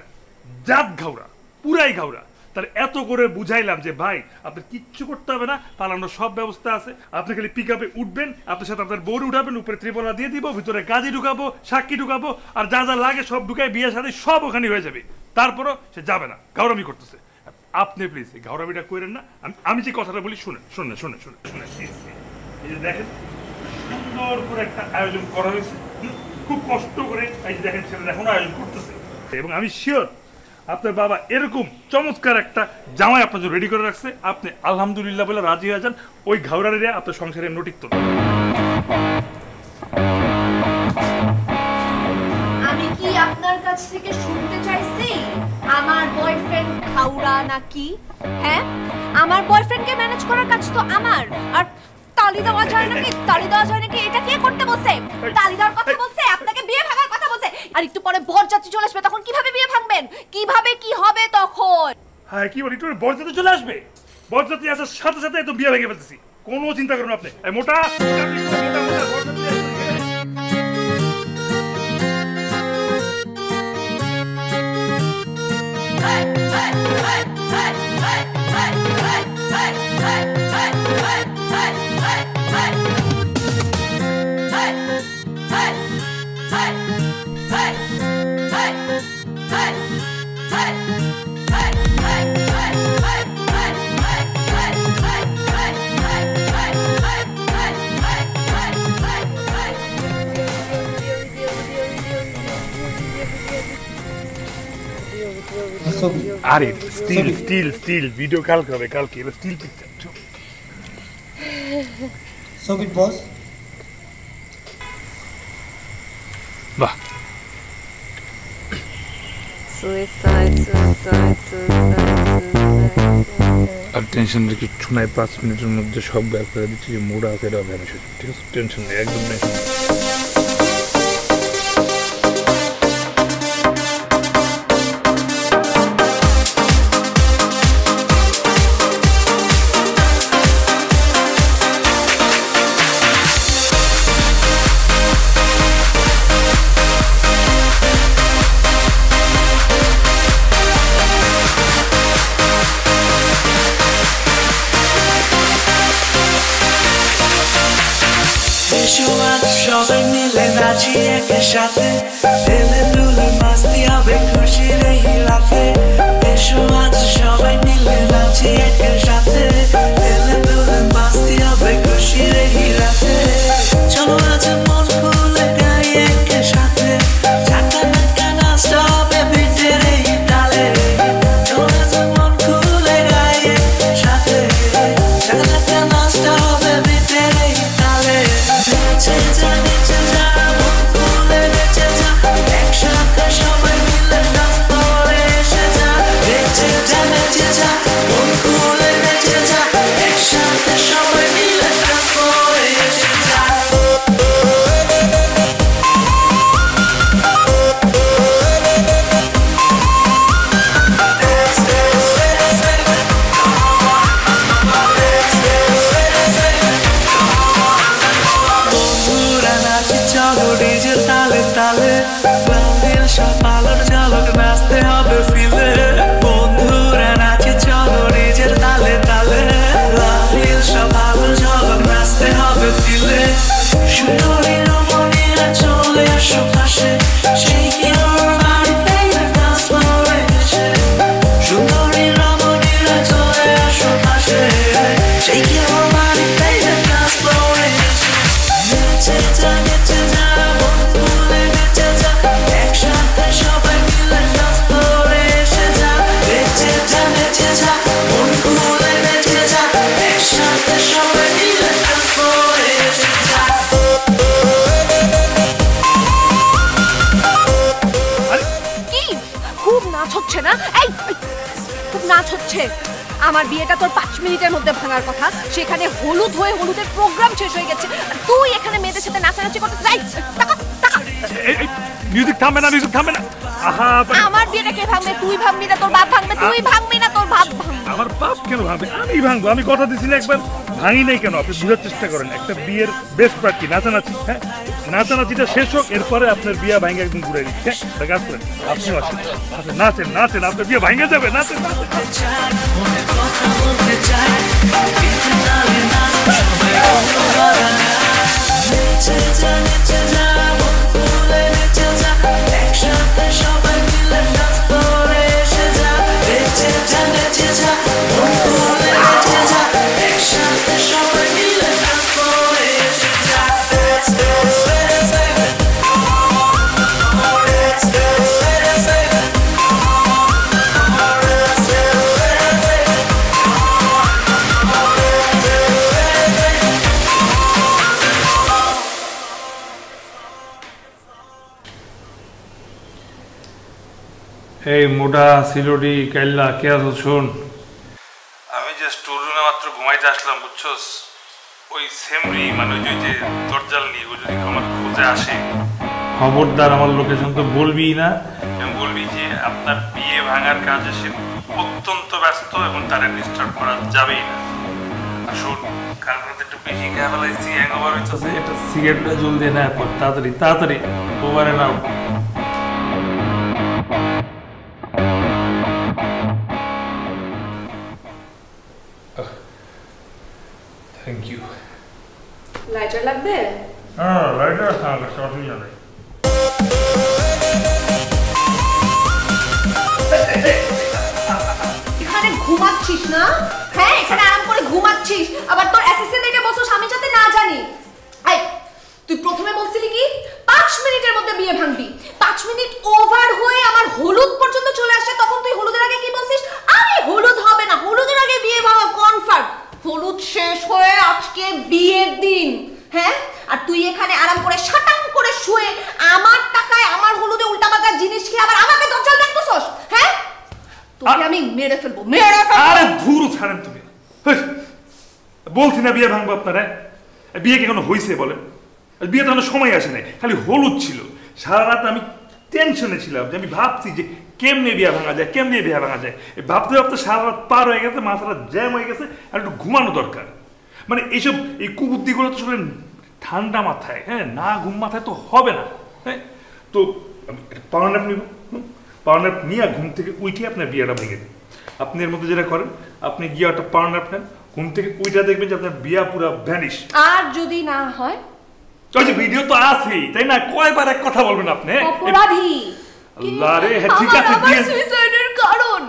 জাত ঘাউরা, পুরাই ঘাউরা। তার এত করে বুঝাইলাম যে ভাই আপনার কিচ্ছু করতে হবে না, পালানোর সব ব্যবস্থা আছে, আপনি খালি পিক আপে উঠবেন, আপনার সাথে আপনার বউ উঠাবেন, উপরে ত্রিপলা দিয়ে দিব, ভিতরে কাজী ঢুকাবো, সাক্ষী ঢুকাবো, আর যা যা লাগে সব ঢুকাই, বিয়ের সাথে সব ওখানে হয়ে যাবে। তারপরও সে যাবে না, ঘাউরামি করতেছে। আপনি প্লিজ এই ঘাউরামিটা করেন না। আমি যে কথাটা বলি শুনেন। এই যে দেখেন, সুন্দর করে একটা আয়োজন করা হয়েছে, খুব কষ্ট করে। এই যে দেখেন, ছেলেরা এখনো আয়োজন করতেছে, এবং আমি শিওর আপনার বাবা এরকম চমৎকার একটা জামাই আপনার জন্য রেডি করে রাখছে। আপনি আলহামদুলিল্লাহ বলে রাজি হয়ে যান, ওই ঘাউরারিরা আপনার সংসারের নোটিক তো। আমি কি আপনার কাছ থেকে শুনতে চাইছি আমার বয়ফ্রেন্ড ঘাউরা নাকি? হ্যাঁ, আমার বয়ফ্রেন্ডকে ম্যানেজ করার কাজ তো আমার। আর তালি দেওয়া যায় নাকি? এটা কে করতে বলছে? তালি দেওয়ার কথা বলছে, আপনাকে বিয়ে ভাঙার কথা বলছে। আর একটু পরে বরযাত্রী চলে আসবে, তখন কিভাবে বিয়ে ভাঙবেন? কিভাবে কি হবে তখন? হ্যাঁ, কি বলি, একটু বরযাত্রী চলে আসবে, বরযাত্রী আসার সাথে সাথে তো বিয়ে ভেঙে ফেলতেছি। কোনো চিন্তা করুন আপনি। মোটা আরে স্টিল ভিডিও কালকে হবে, কালকে still picture. So good boss. বাহ, আর টেনশন রেখে ছুনায় 5 মিনিটের মধ্যে সব বের করে দিচ্ছি, যে মোড়া আছে এটা ভ্যানিশ হচ্ছে। ঠিক আছে, টেনশন নেই, একদম টেনশন নেই। আজ সবাই মিলে নাচি একসাথে হেলে দুলে মাস্তি হবে খুশির এই রাতে এসো আজ সবাই মিলে নাচি একসাথে হেলে দুলে মাস্তি হবে খুশির এই রাতে চলো আজ মন খুলে গাই একসাথে ঝাঁকা নাকা নাচটা হবে বিটের এই তালে চলো আজ মন খুলে গাই একসাথে ঝাঁকা নাকা নাচটা হবে বিটের এই তালে নেচে যা মন খুলে নেচে যা একসাথে সবাই মিলে ডান্স করে এসে যা নেচে যা মন খুলে নেচে যা একসাথে সবাই মিলে ডান্স করে এসে যা বন্ধুরা নাচি চলো ডিজের তালে তালে লাউডের সব আলোর ঝলক নাচতে হবে ফিলে বন্ধুরা নাচি চলো ডিজের তালে তালে লাউডের সব আলোর ঝলক নাচতে হবে ফিলে সুন্দরী রমণীরা চলে আসো পাশে সেই কি ওর বাড়িতে ডান্স করে এসে সুন্দরী রমণীরা চলে আসো পাশে সেই কি ওর বাড়িতে ডান্স করে এসে নেচে যা মন খুলে নেচে যা একসাথে সবাই মিলে ডান্স করে এসে যা নেচে যা মন খুলে নেচে যা একসাথে সবাই মিলে ডান্স করে এসে যা কি খুব নাচ হচ্ছে না? এই খুব নাচ হচ্ছে। আমার বিয়েটা তোর 5 মিনিটের মধ্যে ভাঙার কথা, সেখানে হলুদ হয়ে হলুদের প্রোগ্রাম শেষ হয়ে গেছে, তুই এখানে মেয়েদের সাথে নাচানাচি করতে যাই। মিউজিক থামবে না, মিউজিক থামবে না। আহা, আমার বিয়েটা কে ভাঙবে? তুই ভাঙবি না তোর বাপ ভাঙবে? তুই ভাঙবি না তোর বাপ ভাঙবে? আমার বাপ কেন ভাঙবে? আমি ভাঙবো। আমি কথা দিছি না একবার, ভাঙি নাই কেন? আপনি বোঝার চেষ্টা করেন। একটা বিয়ের বেস্ট পার্ট কি? নাচানাচি। হ্যাঁ, নাচানাচিটা শেষ হোক, এরপরে আপনার বিয়ে ভাঙে একদম ঘুরে দিচ্ছে। হ্যাঁ, কাজ করেন, আপনিও আসেন, নাচেন নাচেন, আপনার বিয়ে ভাঙে যাবে। নাচেন নাচেন। মনে কথা বলতে চাই বিতে তালে নাচ সবাই নেচে যা মন খুলে নেচে যা একসাথে সবাই মিলে ডান্স করে এসে যা নেচে যা মন খুলে নেচে যা একসাথে সবাই মিলে ডান্স করে এসে যা এই মোটা সিলোডি কাইল্লা কে আছো? শোন, আমি যে স্টোর রুমে মাত্র ঘুমাইতে আসলাম, বুঝছস? ওই সেমরি মানে ওই যে দরজাল নিয়ে ও যদি আমার খোঁজে আসে, খবরদার আমার লোকেশন তো বলবি না। আমি বলবি যে আপনার বিয়ে ভাঙার কাজে সে অত্যন্ত ব্যস্ত এবং তারা ডিস্টার্ব করা যাবেই না। আর শোন, কাল রাতে একটু বেশি খেয়ে ফেলাইছি, হ্যাংওভার হইতেছে, একটা সিগারেটটা জলদি না পর, তাড়াতাড়ি তাড়াতাড়ি ওভারে নাও। Thank you. লাইটার লাগবে? হ্যাঁ, লাইটার আছে, অসুবিধা নেই। এখানে ঘুমাচ্ছিস না? হ্যাঁ, এখানে আরাম করে ঘুমাচ্ছিস, আবার তোর অ্যাসিস্ট্যান্ট এটা বলছো স্বামীর সাথে না জানি। এই তুই প্রথমে বলছিলি কি 5 মিনিটের মধ্যে বিয়ে ভাঙবি, 5 মিনিট ওভার হয়ে আমার হলুদ পর্যন্ত চলে আসে, তখন তুই হলুদের আগে কি বলছিস? আরে হলুদ হবে না, হলুদের আগে বিয়ে ভাঙা কনফার্ম। হলুদ শেষ হয়ে আজকে বিয়ের দিন, হ্যাঁ? আর তুই এখানে আরাম করে শাটাং করে শুয়ে আমার টাকায় আমার হলুদে উল্টাপাল্টা জিনিস খেয়ে আবার আমাকে দরজাল রাখতেছস, হ্যাঁ? তোকে আমি মেরে ফেলবো, মেরে ফেলবো। আরে ধুরু ছাড়েন তুমি। বলছি না বিয়ে ভাঙবো আপনারা। বিয়ে কি কোনো হইছে বলেন? বিয়ে তো সময় আসে নাই, খালি হলুদ ছিল। সারা রাত আমি টেনশনে ছিলাম, যে আমি ভাবছি যে কেমনে বিয়ে ভাঙা যায়, কেমনে বিয়ে ভাঙা যায়। ভাবতে ভাবতে সারা রাত পার হয়ে গেছে, মাথাটা জ্যাম হয়ে গেছে, আর একটু ঘুমানো দরকার। মানে এইসব এই কুবুদ্ধিগুলো তো আসলে ঠান্ডা মাথায়, হ্যাঁ, না ঘুম মাথায় তো হবে না। হ্যাঁ, তো আমি পাওয়ার ন্যাপ নিব, পাওয়ার ন্যাপ নিয়ে ঘুম থেকে উঠে আপনার বিয়েটা ভেঙে দিন। আপনি এর মধ্যে যেটা করেন, আপনি গিয়ে একটা পাওয়ার ন্যাপ নেন, ঘুম থেকে উঠে দেখবেন যে আপনার বিয়া পুরা ভ্যানিশ। আর যদি না হয় ওই যে ভিডিও তো আছেই, তাই না? কয়বার এক কথা বলবেন আপনি? অপরাধী। আল্লাহ রে, হ্যাঁ ঠিক আছে, আমার সুইসাইডের কারণ।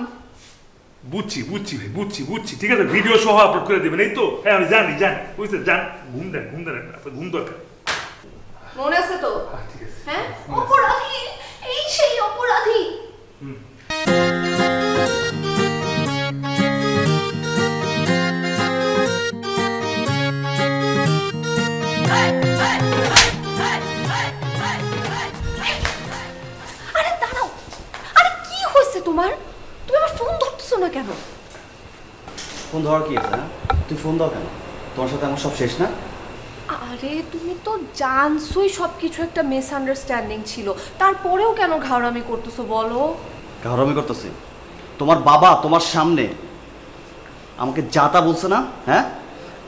বুঝছি ভাই, বুঝছি। ঠিক আছে, ভিডিও সহ আপলোড করে দিবেন, এই তো? হ্যাঁ আমি জানি বুঝতে জান। ঘুম দেন আপনার ঘুম দরকার। মনে আছে তো? হ্যাঁ, অপরাধী, এই সেই অপরাধী। আরে দাঁড়াও, আরে কি হয়েছে তোমার? তুমি আমার ফোন ধরতেছো না কেন? ফোন ধরার কি আছে? তুই ফোন দাও কেন? তোমার সাথে আমার সব শেষ না? আরে তুমি তো জানছোই সবকিছু একটা মিসআন্ডারস্ট্যান্ডিং ছিল, তারপরেও কেন ঘাড়ামি করতেছো বলো? ঘাড়ামি করতেছি? তোমার বাবা তোমার সামনে আমাকে যা তা বলছে না, হ্যাঁ?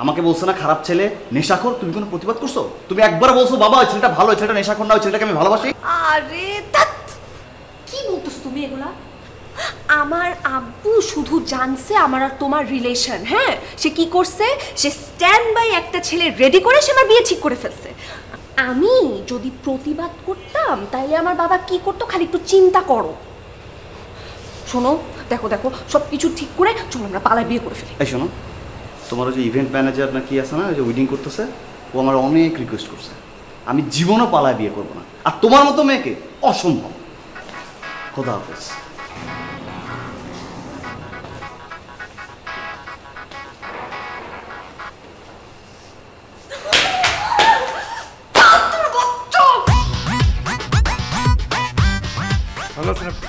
আমাকে বলছে না খারাপ ছেলে, নেশাখোর। তুমি কোনো প্রতিবাদ করছো? তুমি একবার বলছো বাবা ওই ছেলেটা ভালো, ওই ছেলেটা নেশাখোর না, ওই ছেলেটাকে আমি ভালোবাসি। আরে কি বলতেছো তুমি এগুলা? আমার আব্বু শুধু জানছে আমার আর তোমার রিলেশন। হ্যাঁ, সে কি করছে? সে স্ট্যান্ড বাই একটা ছেলে রেডি করে সে আমার বিয়ে ঠিক করে ফেলছে। আমি যদি প্রতিবাদ করতাম তাহলে আমার বাবা কি করতো খালি একটু চিন্তা করো। শোনো, দেখো সব কিছু ঠিক করে চলো আমরা পালায় বিয়ে করে ফেলি। এই শোনো, তোমার ওই যে ইভেন্ট ম্যানেজার না কি আছে না, ওই যে ওয়েডিং করতেছে, ও আমার অনেক রিকোয়েস্ট করছে। আমি জীবনও পালায় বিয়ে করবো না, আর তোমার মতো মেয়েকে অসম্ভব। খোদা হাফেজ। ভালো আছেন আপনি?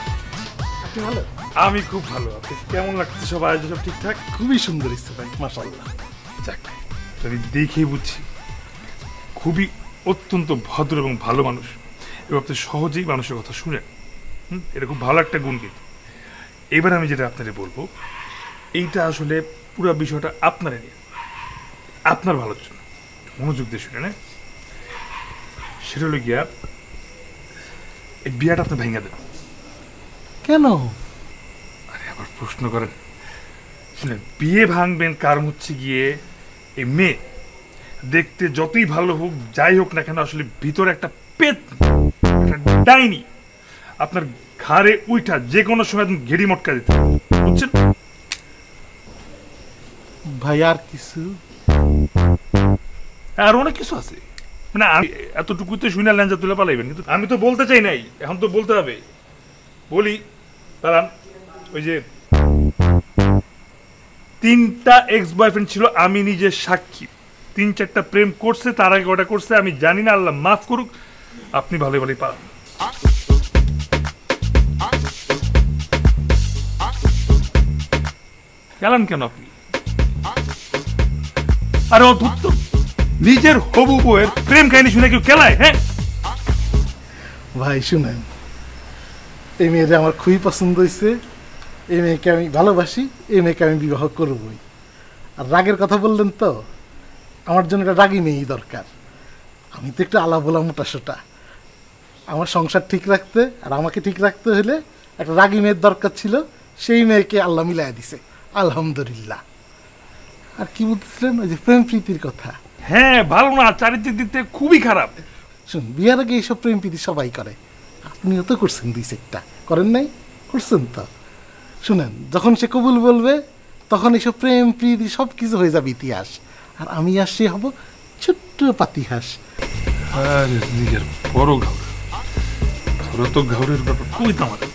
ভালো, আমি খুব ভালো। আপনি কেমন লাগছে? সব আয়োজন সব ঠিকঠাক? খুবই সুন্দর ইচ্ছে ভাই, মাশাআল্লাহ। যাক, আমি দেখেই বুঝছি খুবই অত্যন্ত ভদ্র এবং ভালো মানুষ, এবং আপনি সহজেই মানুষের কথা শুনেন। এটা খুব ভালো একটা গুণ। কিন্তু এবার আমি যেটা আপনাদের বলবো, এইটা আসলে পুরো বিষয়টা আপনারা নিয়ে, আপনার ভালোর জন্য। মনোযোগ দিয়ে শুনে না, সেটা হলো গিয়া এই বিয়াটা আপনি ভেঙে দেন। কেন? আরে আবার প্রশ্ন করেন। শুনেন, বিয়ে ভাঙবেন কারণ হচ্ছে গিয়ে এই মেয়ে দেখতে যতই ভালো হোক যাই হোক না কেন, আসলে ভিতরে একটা পেট, একটা ডাইনি আপনার ঘাড়ে উইঠা যে কোনো সময় ঘেড়ি মটকা দিতে, বুঝছেন? ভাই আর কিছু? আর অনেক কিছু আছে, মানে আমি এতটুকুতে শুনে ল্যাঞ্জা তুলে পালাইবেন, কিন্তু আমি তো বলতে চাই নাই, এখন তো বলতে হবে। বলি দাঁড়ান, ওই যে 3টা এক্স বয়ফ্রেন্ড ছিল, আমি নিজে সাক্ষী। 3-4টা প্রেম করছে, তার আগে ওটা করছে, আমি জানি না, আল্লাহ মাফ করুক। আপনি ভালো ভালোই পান। গেলেন কেন আপনি? আরে অদ্ভুত, নিজের হবু বউয়ের প্রেম কাহিনী শুনে কেউ কেলায়? হ্যাঁ ভাই শুনেন, এই মেয়েটা আমার খুবই পছন্দ হয়েছে, এই মেয়েকে আমি ভালোবাসি, এই মেয়েকে আমি বিবাহ করবই। আর রাগের কথা বললেন তো, আমার জন্য একটা রাগী মেয়েই দরকার। আমি তো একটু আলা বলা মোটা সোটা, আমার সংসার ঠিক রাখতে আর আমাকে ঠিক রাখতে হলে একটা রাগী মেয়ের দরকার ছিল, সেই মেয়েকে আল্লাহ মিলাই দিছে, আলহামদুলিল্লাহ। আর কি বলতেছিলেন? ওই যে প্রেম প্রীতির কথা। হ্যাঁ, ভালো না, চারিত্রিক দিক থেকে খুবই খারাপ। শুন, বিয়ার আগে এইসব প্রেম প্রীতি সবাই করে, আপনিও তো করছেন 2-1টা, করেন নাই? করছেন তো। শুনেন, যখন সে কবুল বলবে তখন এইসব প্রেম প্রীতি সব কিছু হয়ে যাবে ইতিহাস, আর আমি আর সে হব ছোট্ট পাতিহাস। আরে নিজের বড় ঘাউর, তোরা তো ঘাউরের ব্যাপার কই তো আমাদের।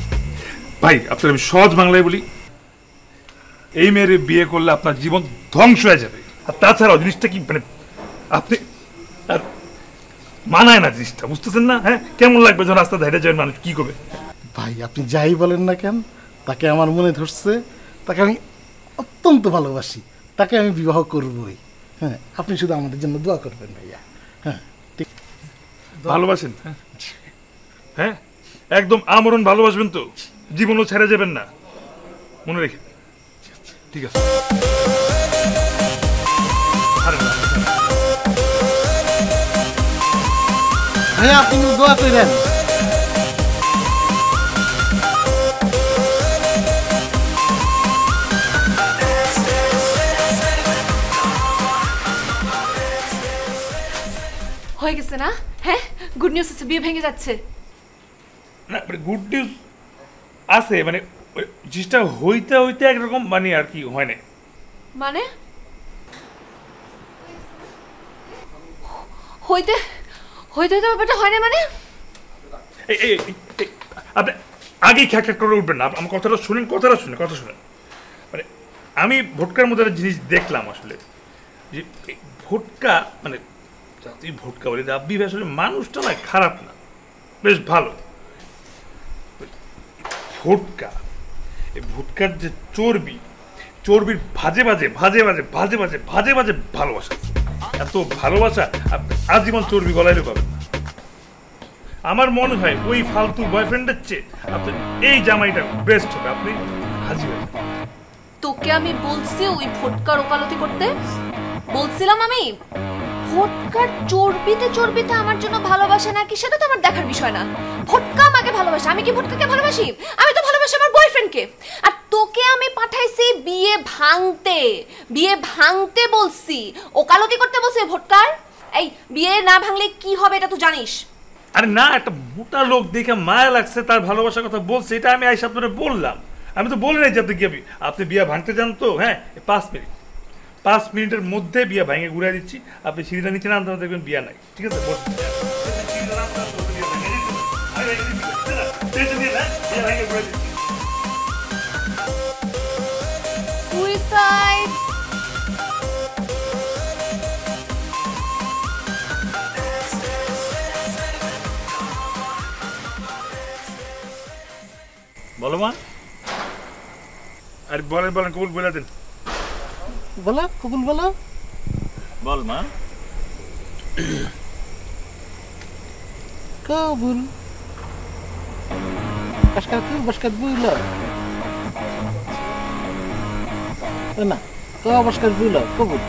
ভাই আপনার আমি সহজ বাংলায় বলি, এই মেয়ের বিয়ে করলে আপনার জীবন ধ্বংস হয়ে যাবে। আর তাছাড়াও জিনিসটা কি, মানে আপনি আর মানায় না জিনিসটা, বুঝতেছেন না? হ্যাঁ, কেমন লাগবে যখন রাস্তা ধারে যাবেন, মানুষ কি করবে? ভাই আপনি যাই বলেন না কেন, তাকে আমার মনে ধরছে, তাকে আমি অত্যন্ত ভালোবাসি, তাকে আমি বিবাহ করবই। হ্যাঁ, আপনি শুধু আমাদের জন্য দোয়া করবেন ভাইয়া। হ্যাঁ ঠিক, ভালোবাসেন? হ্যাঁ, একদম আমরণ ভালোবাসবেন তো, জীবনও ছেড়ে যাবেন না, মনে রেখে। ঠিক আছে, ভাইয়া আপনি দোয়া করেন। হয়ে গেছে না? হ্যাঁ, গুড নিউজ আছে, বিয়ে ভেঙে যাচ্ছে। না মানে গুড নিউজ আছে, মানে জিনিসটা হইতে হইতে একরকম মানে আর কি হয় না। মানে হইতে হইতে হইতে ব্যাপারটা হয় না মানে? আপনি আগেই খ্যাক খ্যাক করে উঠবেন না, আমার কথাটা শুনেন, কথা শুনেন। মানে আমি ভোটকার মধ্যে একটা জিনিস দেখলাম আসলে, যে ভোটকা মানে তুই ভোটকা বলি রাব্বি আসলে মানুষটা না খারাপ না, বেশ ভালো। ভোটকা, এই ভোটকার যে চর্বির ভাজে ভাজে ভালোবাসা, এত ভালোবাসা আপনি আজীবন চর্বি গলাইলে পাবেন না। আমার মনে হয় ওই ফালতু বয়ফ্রেন্ডের চেয়ে আপনি এই জামাইটা বেস্ট হবে, আপনি হাজি হয়ে যাবেন। তোকে আমি বলছি ওই ভোটকার ওকালতি করতে? বলছিলাম আমি ভোটকার চর্বিতে আমার জন্য ভালোবাসা নাকি সেটা তো আমার দেখার বিষয় না। ভোটকা আমাকে ভালোবাসে, আমি কি ভোটকাকে ভালোবাসি? আমি তো ভালোবাসি আমার বয়ফ্রেন্ডকে। আর তোকে আমি পাঠাইছি বিয়ে ভাঙতে বলছি, ওকালতি করতে বলছি ভোটকার। এই বিয়ে না ভাঙলে কি হবে এটা তো জানিস? আরে না, একটা মোটা লোক দেখে মায়া লাগছে, তার ভালোবাসার কথা বলছে, এটা আমি আইসা আপনারা বললাম। আমি তো বলি নাই যে আপনি বিয়ে ভাঙতে চান তো, হ্যাঁ 5 মিনিটের মধ্যে বিয়ে ভাঙে ঘুরে দিচ্ছি। আপনি সিঁড়িটা নিচে নামতে দেখবেন বিয়ে নাই, ঠিক আছে? বলো মা। আরে বলেন কবুল বলে দেন। বলো কবুল বলো। বল মা। কবুল কাশকার কি বসকার বুইলো না বসকার বুইলো কবুল।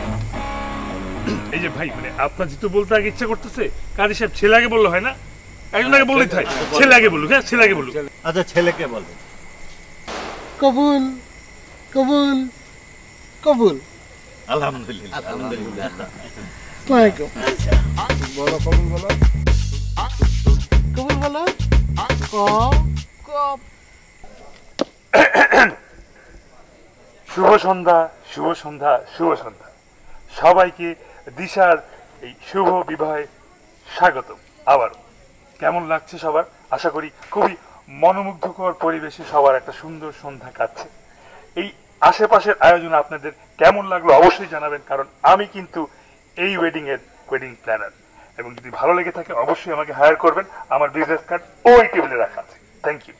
এই যে ভাই মানে আপনার যেহেতু বলতে আগে ইচ্ছা করতেছে, কাজী সাহেব ছেলে আগে বললে হয় না? একজন আগে বললেই থাই, ছেলে আগে বলুক। হ্যাঁ ছেলে আগে বলুক। আচ্ছা ছেলেকে বলবে। কবুল কবুল কবুল। আলহামদুলিল্লাহ আলহামদুলিল্লাহ। আসসালামু আলাইকুম। বলো কবুল বলো। কবুল বলো। শুভ সন্ধ্যা সবাইকে দিশার এই শুভ বিবাহে স্বাগত। আবার কেমন লাগছে সবার? আশা করি খুবই মনোমুগ্ধকর পরিবেশে সবার একটা সুন্দর সন্ধ্যা কাটছে। এই আশেপাশের আয়োজন আপনাদের কেমন লাগলো অবশ্যই জানাবেন, কারণ আমি কিন্তু এই ওয়েডিং প্ল্যানার, এবং যদি ভালো লেগে থাকে অবশ্যই আমাকে হায়ার করবেন। আমার বিজনেস কার্ড ওই টেবিলে রাখা আছে। Thank you.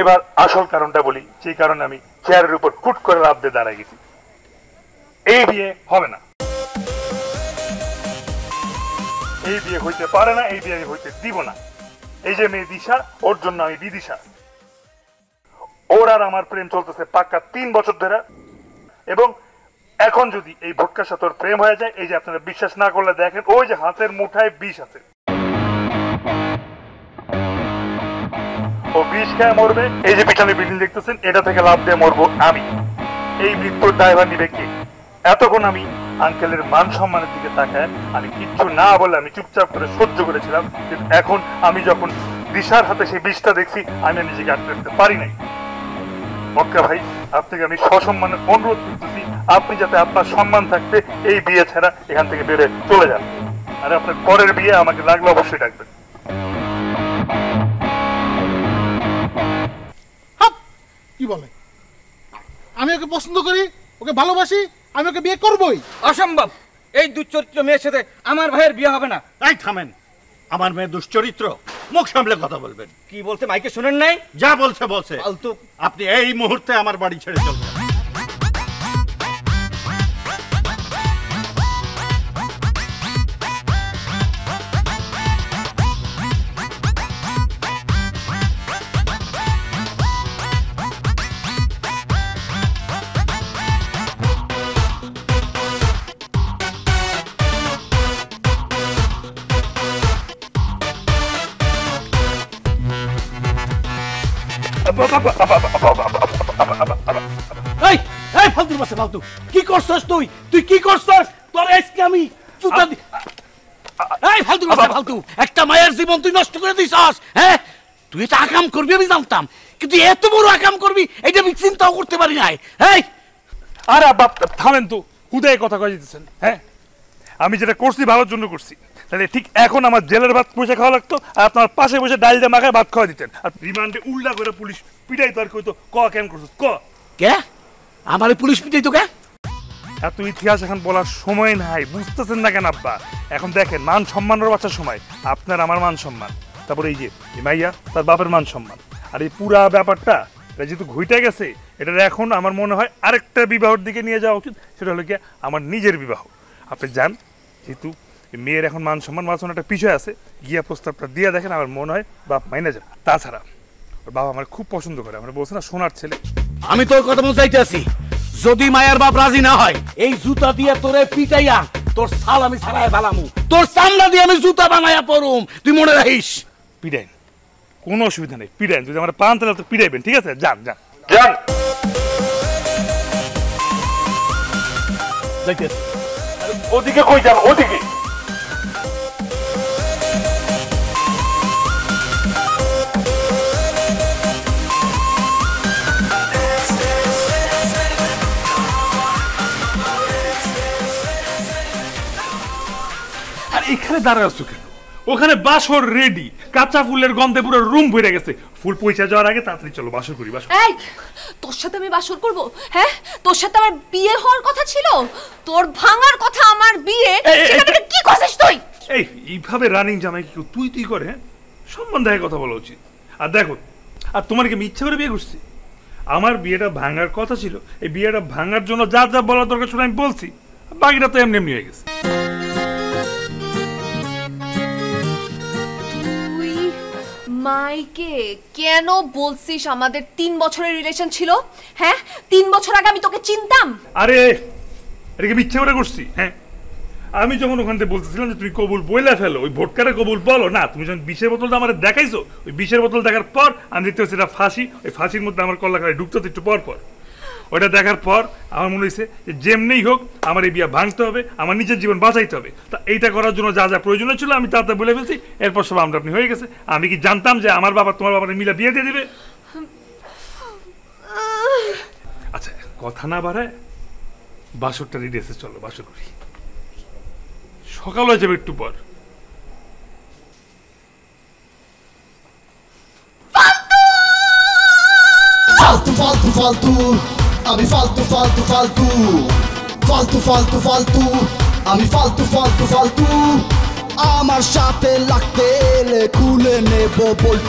এবার আসল কারণটা বলি, যে কারণে আমি চেয়ারের উপর ফুট করে লাফ দিয়ে দাঁড়ায় গেছি। এই বিয়ে হবে না, এই বিয়ে হইতে পারে না, এই বিয়ে আমি হইতে দিব না। এই যে মেয়ে দিশা, ওর জন্য আমি বিদিশা। ওর আর আমার প্রেম চলতেছে পাক্কা 3 বছর ধরে, এবং এখন যদি এই ভোটকার সাথে ওর প্রেম হয়ে যায়, এই যে আপনারা বিশ্বাস না করলে দেখেন, ওই যে হাতের মুঠায় বিষ আছে, ও বিষ খেয়ে মরবে। এই যে পিছনে বিল্ডিং দেখতেছেন, এটা থেকে লাভ দিয়ে মরবো আমি। এই মৃত্যুর ড্রাইভার নিবে কে? এতক্ষণ আমি আঙ্কেলের মান সম্মানের দিকে তাকায় আমি কিচ্ছু না বলে আমি চুপচাপ করে সহ্য করেছিলাম, কিন্তু এখন আমি যখন দিশার হাতে সেই বিষটা দেখছি, আমি নিজেকে আটকে রাখতে পারি নাই। মক্কা ভাই, আপনাকে আমি সসম্মানে অনুরোধ করতেছি, আপনি যাতে আপনার সম্মান থাকতে এই বিয়ে ছাড়া এখান থেকে বেড়ে চলে যান। আর আপনার পরের বিয়ে আমাকে লাগলে অবশ্যই ডাকবেন। কি বলে? আমি ওকে পছন্দ করি, ওকে ভালোবাসি, আমি ওকে বিয়ে করবই। অসম্ভব! এই দুশ্চরিত্র মেয়ের সাথে আমার ভাইয়ের বিয়ে হবে না। এই থামেন। আমার মেয়ে দুশ্চরিত্র? মুখ সামলে কথা বলবেন। কি বলতে মাইকে শুনেন নাই? যা বলছে ফালতু। আপনি এই মুহূর্তে আমার বাড়ি ছেড়ে চলবেন। এই ফালতু বাসে ফালতু কি করছস তুই? তুই কি করছস? তোর আজকে আমি জুতা এই ফালতু কথা ফালতু, একটা মায়ের জীবন তুই নষ্ট করে দিছস। হ্যাঁ, তুই এটা আকাম করবি আমি জানতাম, কিন্তু এত বড় আকাম করবি এটা আমি চিন্তাও করতে পারি নাই। এই আরে আব্বা থামেন তো, হুদায় কথা কয়ে দিতেছেন। হ্যাঁ, আমি যেটা করছি ভালোর জন্য করছি, তাহলে ঠিক এখন আমার জেলের ভাত পয়সা খাওয়া লাগতো, আর আপনার পাশে বসে ডাল দিয়ে মাখায় ভাত খাওয়া দিতেন। আর রিমান্ডে উল্টা করে পুলিশ পিটাই তো আর কইতো ক কেন করছিস ক। কে আমার পুলিশ পিটাই তো কে? এত ইতিহাস এখন বলার সময় নাই, বুঝতেছেন না কেন আব্বা? এখন দেখেন মান সম্মানের বাচ্চার সময়, আপনার আমার মান সম্মান, তারপরে এই যে মাইয়া তার বাপের মান সম্মান, আর এই পুরা ব্যাপারটা এটা যেহেতু ঘুইটা গেছে, এটার এখন আমার মনে হয় আরেকটা বিবাহের দিকে নিয়ে যাওয়া উচিত, সেটা হলো গিয়ে আমার নিজের বিবাহ। আপনি যান, যেহেতু মেয়ের এখন মান সম্মান বাঁচানো একটা বিষয় আছে, গিয়া প্রস্তাবটা দিয়ে দেখেন, আমার মনে হয় বাপ মাইনে যাবে। তাছাড়া ওর বাবা আমার খুব পছন্দ করে, আমার বলছে না সোনার ছেলে। আমি তোর কথা বুঝাইতে আছি, যদি মায়ের বাপ রাজি না হয় এই জুতা দিয়ে তোরে পিটাইয়া তোর ছাল আমি ছাড়াই বালামু, তোর চামড়া দিয়ে আমি জুতা বানাইয়া পরুম, তুই মনে রাখিস। পিটাইন, কোনো অসুবিধা নেই, পিটাইন। যদি আমার পান তাহলে তো পিটাইবেন, ঠিক আছে? যান যান যান। ওদিকে কই যান? ওদিকে। আর এখানে দাঁড়ায় আছো কেন? ওখানে বাসর রেডি, কাঁচা ফুলের গন্ধে পুরো রুম ভরে গেছে। ফুল পয়সা যাওয়ার আগে তাড়াতাড়ি চলো বাসর করি। বাসর। এই, তোর সাথে আমি বাসর করব? হ্যাঁ, তোর সাথে আমার বিয়ে হওয়ার কথা ছিল, তোর ভাঙার কথা আমার বিয়ে। সেটা কি করছিস তুই? এই এইভাবে রানিং জামাই কি তুই তুই করে? হ্যাঁ, সম্মান দেখায় কথা বলা উচিত। আর দেখো, আর তোমার কি আমি ইচ্ছা করে বিয়ে করছি? আমার বিয়েটা ভাঙার কথা ছিল, এই বিয়েটা ভাঙার জন্য যা যা বলার দরকার ছিল আমি বলছি, বাকিটা তো এমনি এমনি হয়ে গেছে। মাইকে কেন বলছিস আমাদের 3 বছরের রিলেশন ছিল? হ্যাঁ, 3 বছর আগে আমি তোকে চিনতাম? আরে এটাকে মিথ্যা করে করছি? হ্যাঁ, আমি যখন ওখান থেকে বলতেছিলাম যে তুমি কবুল বইলা ফেলো, ওই ভোটকারে কবুল বলো না, তুমি যখন 20-এর বোতলটা আমার দেখাইছো, ওই 20-এর বোতল দেখার পর আমি দেখতে পাচ্ছি এটা ফাঁসি, ওই ফাঁসির মধ্যে আমার কল্লা খাড়ায় ঢুকতো একটু পর পর। ওইটা দেখার পর আমার মনে হয়েছে যে যেমনিই হোক আমার এই বিয়ে ভাঙতে হবে, আমার নিজের জীবন বাঁচাইতে হবে। তা এইটা করার জন্য যা যা প্রয়োজন ছিল আমি তাতে বলে ফেলছি, এরপর সব আমরা আপনি হয়ে গেছে। আমি কি জানতাম যে আমার বাবা তোমার বাবার মিলে বিয়ে দিয়ে দিবে? আচ্ছা, কথা না বাড়ায় বাসরটা রেডি আছে, চলো বাসর করি। সকাল হয়ে যাবে একটু পর। ফালতু ফালতু ফালতু, আমি ফালতু ফালতু ফালতু, ফালতু ফালতু ফালতু, আমি ফালতু ফালতু ফালতু, আমার সাথে লাগতে এলে খুলে নেব বলতু।